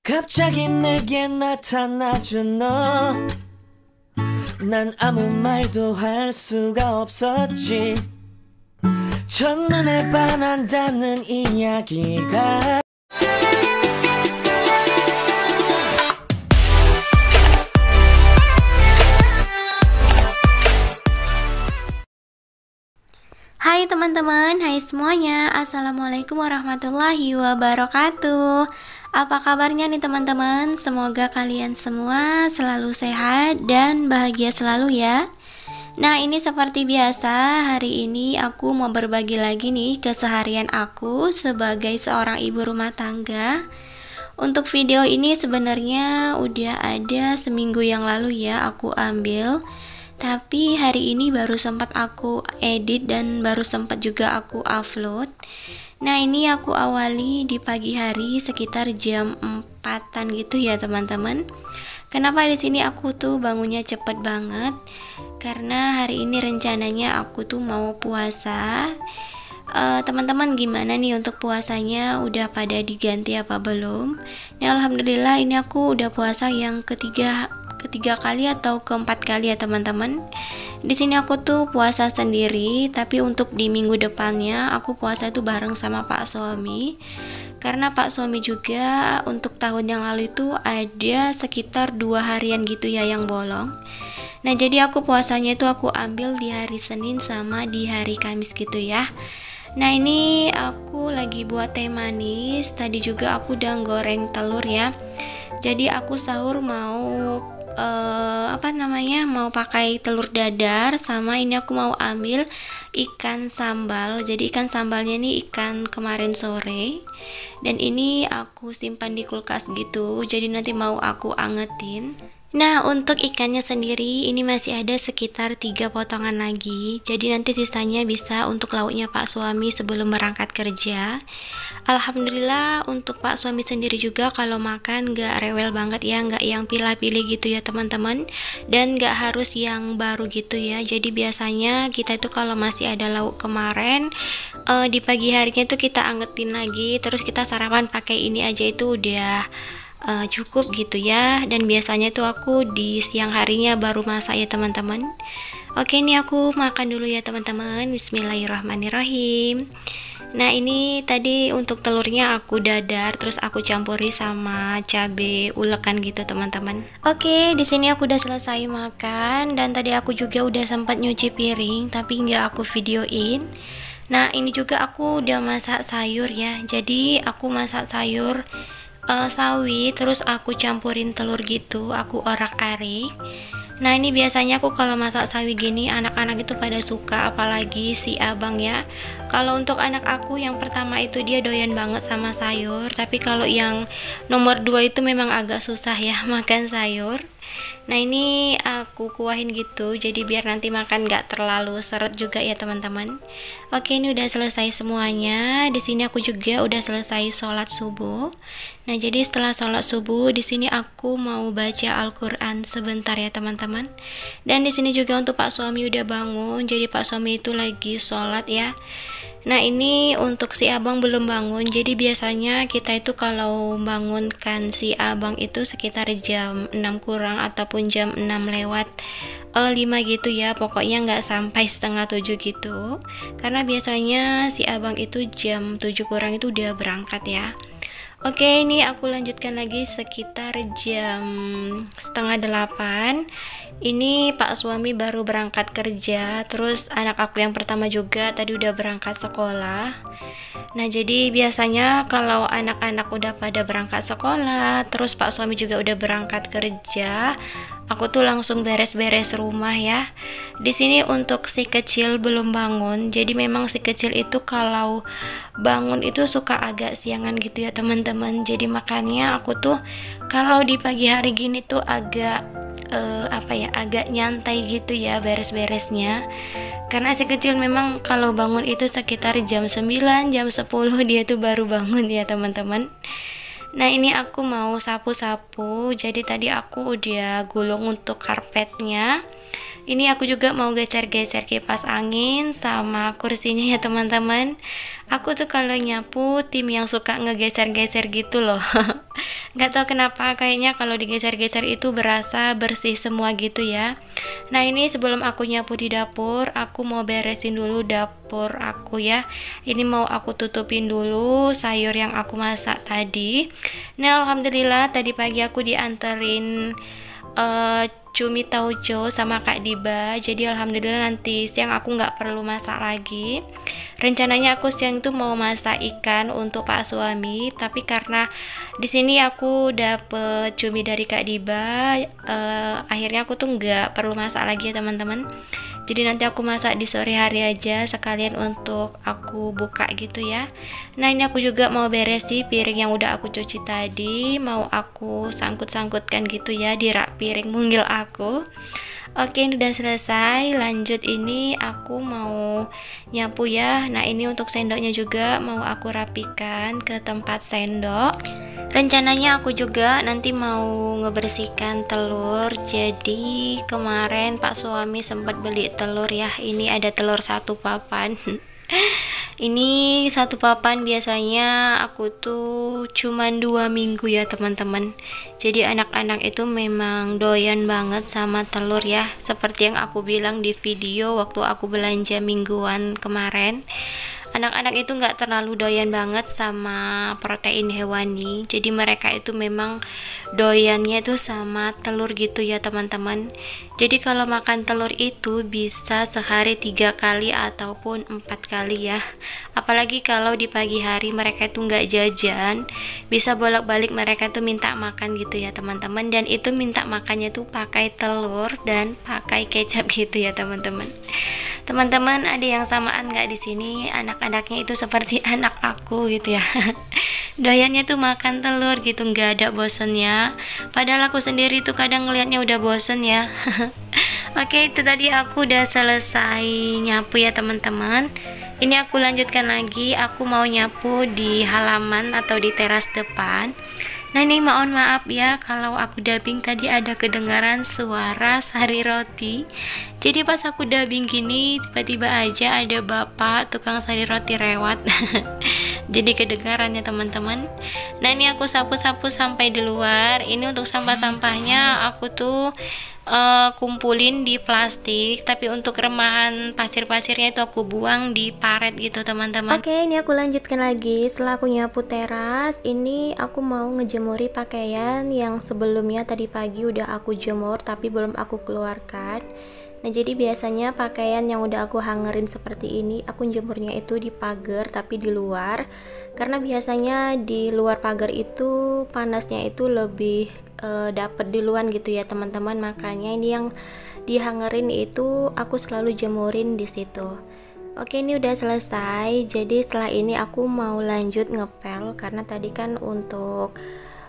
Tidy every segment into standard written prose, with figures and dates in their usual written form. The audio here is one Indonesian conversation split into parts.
갑자기 내게 나타나준 너, 난 아무 말도 할 수가 없었지. 첫눈에 반한다는 이야기가 Hai teman-teman, hai semuanya. Assalamualaikum warahmatullahi wabarakatuh. Apa kabarnya nih teman-teman? Semoga kalian semua selalu sehat dan bahagia selalu ya. Nah, ini seperti biasa, hari ini aku mau berbagi lagi nih keseharian aku sebagai seorang ibu rumah tangga. Untuk video ini sebenarnya udah ada seminggu yang lalu ya aku ambil, tapi hari ini baru sempat aku edit dan baru sempat juga aku upload. Nah, ini aku awali di pagi hari sekitar jam 4-an gitu ya teman-teman. Kenapa di sini aku tuh bangunnya cepet banget? Karena hari ini rencananya aku tuh mau puasa. Teman-teman gimana nih untuk puasanya, udah pada diganti apa belum? Nah, alhamdulillah ini aku udah puasa yang ketiga kali atau keempat kali ya teman-teman. Di sini aku tuh puasa sendiri, tapi untuk di minggu depannya aku puasa itu bareng sama Pak suami. Karena Pak suami juga untuk tahun yang lalu itu ada sekitar 2 harian gitu ya yang bolong. Nah, jadi aku puasanya itu aku ambil di hari Senin sama di hari Kamis gitu ya. Nah, ini aku lagi buat teh manis. Tadi juga aku udah goreng telur ya. Jadi aku sahur mau mau pakai telur dadar, sama ini aku mau ambil ikan sambal. Jadi ikan sambalnya ini ikan kemarin sore, dan ini aku simpan di kulkas gitu, jadi nanti mau aku angetin. Nah, untuk ikannya sendiri ini masih ada sekitar 3 potongan lagi, jadi nanti sisanya bisa untuk lauknya Pak suami sebelum berangkat kerja. Alhamdulillah untuk Pak suami sendiri juga kalau makan gak rewel banget ya, gak yang pilih-pilih gitu ya teman-teman, dan gak harus yang baru gitu ya. Jadi biasanya kita itu kalau masih ada lauk kemarin, di pagi harinya itu kita angetin lagi, terus kita sarapan pakai ini aja itu udah cukup gitu ya. Dan biasanya tuh aku di siang harinya baru masak ya teman-teman. Oke, ini aku makan dulu ya teman-teman. Bismillahirrahmanirrahim. Nah, ini tadi untuk telurnya aku dadar, terus aku campuri sama cabe ulekan gitu teman-teman. Oke, di sini aku udah selesai makan, dan tadi aku juga udah sempat nyuci piring tapi nggak aku videoin. Nah, ini juga aku udah masak sayur ya. Jadi aku masak sayur sawi, terus aku campurin telur gitu, aku orak-arik. Nah, ini biasanya aku kalau masak sawi gini anak-anak itu pada suka, apalagi si abang ya. Kalau untuk anak aku yang pertama itu dia doyan banget sama sayur, tapi kalau yang nomor 2 itu memang agak susah ya makan sayur. Nah, ini aku kuahin gitu, jadi biar nanti makan gak terlalu seret juga ya teman-teman. Oke, ini udah selesai semuanya. Di sini aku juga udah selesai sholat subuh. Nah, jadi setelah sholat subuh di sini aku mau baca Al-Quran sebentar ya teman-teman. Dan di sini juga untuk Pak suami udah bangun, jadi Pak suami itu lagi sholat ya. Nah, ini untuk si abang belum bangun, jadi biasanya kita itu kalau bangunkan si abang itu sekitar jam 6 kurang ataupun jam 6 lewat 5 gitu ya, pokoknya nggak sampai setengah 7 gitu, karena biasanya si abang itu jam 7 kurang itu udah berangkat ya. Oke, ini aku lanjutkan lagi sekitar jam setengah 8. Ini Pak suami baru berangkat kerja, terus anak aku yang pertama juga tadi udah berangkat sekolah. Nah, jadi biasanya kalau anak-anak udah pada berangkat sekolah, terus Pak suami juga udah berangkat kerja, aku tuh langsung beres-beres rumah ya. Di sini untuk si kecil belum bangun, jadi memang si kecil itu kalau bangun itu suka agak siangan gitu ya teman-teman. Jadi makanya aku tuh kalau di pagi hari gini tuh agak agak nyantai gitu ya beres-beresnya. Karena si kecil memang kalau bangun itu sekitar jam 9, jam 10 dia tuh baru bangun ya teman-teman. Nah, ini aku mau sapu-sapu. Jadi tadi aku udah gulung untuk karpetnya. Ini aku juga mau geser-geser kipas angin sama kursinya ya teman-teman. Aku tuh kalau nyapu tim yang suka ngegeser-geser gitu loh. Gak tahu kenapa, kayaknya kalau digeser-geser itu berasa bersih semua gitu ya. Nah ini sebelum aku nyapu di dapur, aku mau beresin dulu dapur aku ya. Ini mau aku tutupin dulu sayur yang aku masak tadi. Nah alhamdulillah tadi pagi aku dianterin cumi tauco sama Kak Diba. Jadi alhamdulillah nanti siang aku nggak perlu masak lagi. Rencananya aku siang itu mau masak ikan untuk Pak suami, tapi karena di sini aku dapet cumi dari Kak Diba, akhirnya aku tuh nggak perlu masak lagi ya teman-teman. Jadi nanti aku masak di sore hari aja sekalian untuk aku buka gitu ya. Nah ini aku juga mau beres sih piring yang udah aku cuci tadi, mau aku sangkut-sangkutkan gitu ya di rak piring mungil aku. Oke ini udah selesai, lanjut ini aku mau nyapu ya. Nah ini untuk sendoknya juga mau aku rapikan ke tempat sendok. Rencananya aku juga nanti mau ngebersihkan telur. Jadi kemarin Pak suami sempat beli telur ya. Ini ada telur 1 papan. Ini 1 papan biasanya aku tuh cuman 2 minggu ya teman-teman. Jadi anak-anak itu memang doyan banget sama telur ya. Seperti yang aku bilang di video waktu aku belanja mingguan kemarin. Anak-anak itu nggak terlalu doyan banget sama protein hewani. Jadi mereka itu memang doyannya tuh sama telur gitu ya teman-teman. Jadi kalau makan telur itu bisa sehari 3 kali ataupun 4 kali ya. Apalagi kalau di pagi hari mereka itu nggak jajan, bisa bolak-balik mereka tuh minta makan gitu ya teman-teman. Dan itu minta makannya tuh pakai telur dan pakai kecap gitu ya teman-teman. Teman-teman ada yang samaan nggak di sini? Anak-anaknya itu seperti anak aku gitu ya. Doyannya tuh makan telur gitu, nggak ada bosennya. Padahal aku sendiri tuh kadang ngelihatnya udah bosen ya. Oke itu tadi aku udah selesai nyapu ya teman-teman. Ini aku lanjutkan lagi, aku mau nyapu di halaman atau di teras depan. Nah ini mohon maaf ya kalau aku dubbing tadi ada kedengaran suara sari roti. Jadi pas aku dubbing gini tiba-tiba aja ada bapak tukang sari roti lewat. Jadi kedengarannya teman-teman. Nah ini aku sapu-sapu sampai di luar. Ini untuk sampah-sampahnya aku tuh kumpulin di plastik, tapi untuk remahan pasir-pasirnya itu aku buang di paret gitu teman-teman. Oke ini aku lanjutkan lagi. Setelah aku nyapu teras, ini aku mau ngejemuri pakaian yang sebelumnya tadi pagi udah aku jemur tapi belum aku keluarkan. Nah jadi biasanya pakaian yang udah aku hangerin seperti ini aku jemurnya itu di pagar tapi di luar, karena biasanya di luar pagar itu panasnya itu lebih dapet duluan gitu ya teman-teman. Makanya ini yang dihangerin itu aku selalu jemurin di situ. Oke ini udah selesai. Jadi setelah ini aku mau lanjut ngepel, karena tadi kan untuk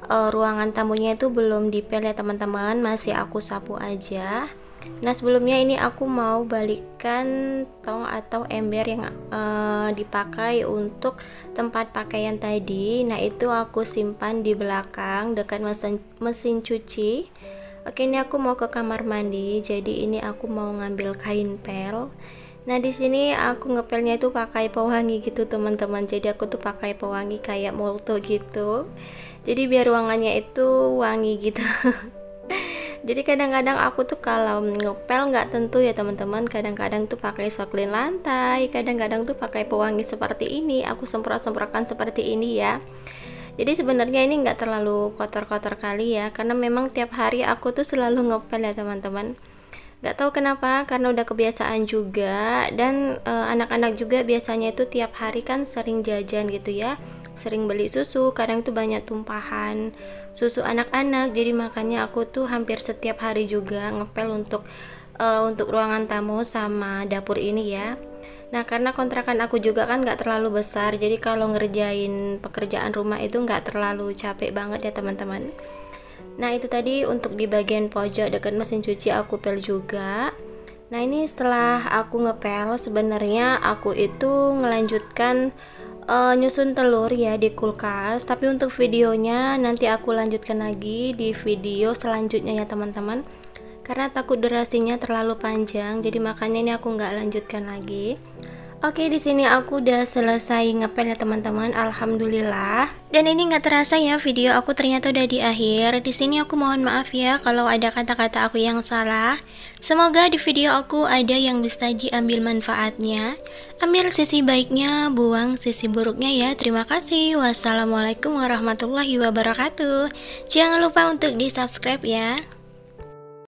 ruangan tamunya itu belum dipel ya teman-teman, masih aku sapu aja. Nah sebelumnya ini aku mau balikan tong atau ember yang dipakai untuk tempat pakaian tadi. Nah itu aku simpan di belakang dekat mesin cuci. Oke ini aku mau ke kamar mandi, jadi ini aku mau ngambil kain pel. Nah di sini aku ngepelnya itu pakai pewangi gitu teman-teman. Jadi aku tuh pakai pewangi kayak molto gitu. Jadi biar ruangannya itu wangi gitu. Jadi kadang-kadang aku tuh kalau ngepel nggak tentu ya teman-teman. Kadang-kadang tuh pakai soklin lantai, kadang-kadang tuh pakai pewangi seperti ini. Aku semprot-semprotkan seperti ini ya. Jadi sebenarnya ini nggak terlalu kotor-kotor kali ya, karena memang tiap hari aku tuh selalu ngepel ya teman-teman. Nggak tahu kenapa, karena udah kebiasaan juga. Dan anak-anak juga biasanya itu tiap hari kan sering jajan gitu ya, sering beli susu, kadang tuh banyak tumpahan susu anak-anak. Jadi makanya aku tuh hampir setiap hari juga ngepel untuk ruangan tamu sama dapur ini ya. Nah karena kontrakan aku juga kan nggak terlalu besar, jadi kalau ngerjain pekerjaan rumah itu nggak terlalu capek banget ya teman-teman. Nah itu tadi untuk di bagian pojok dekat mesin cuci aku pel juga. Nah ini setelah aku ngepel, sebenarnya aku itu ngelanjutkan nyusun telur ya di kulkas, tapi untuk videonya nanti aku lanjutkan lagi di video selanjutnya ya teman-teman. karena takut durasinya terlalu panjang, jadi makanya ini aku nggak lanjutkan lagi. Oke, di sini aku udah selesai ngepel ya teman-teman, alhamdulillah. Dan ini nggak terasa ya, video aku ternyata udah di akhir. Di sini aku mohon maaf ya kalau ada kata-kata aku yang salah. Semoga di video aku ada yang bisa diambil manfaatnya. Ambil sisi baiknya, buang sisi buruknya ya. Terima kasih. Wassalamualaikum warahmatullahi wabarakatuh. Jangan lupa untuk di-subscribe ya.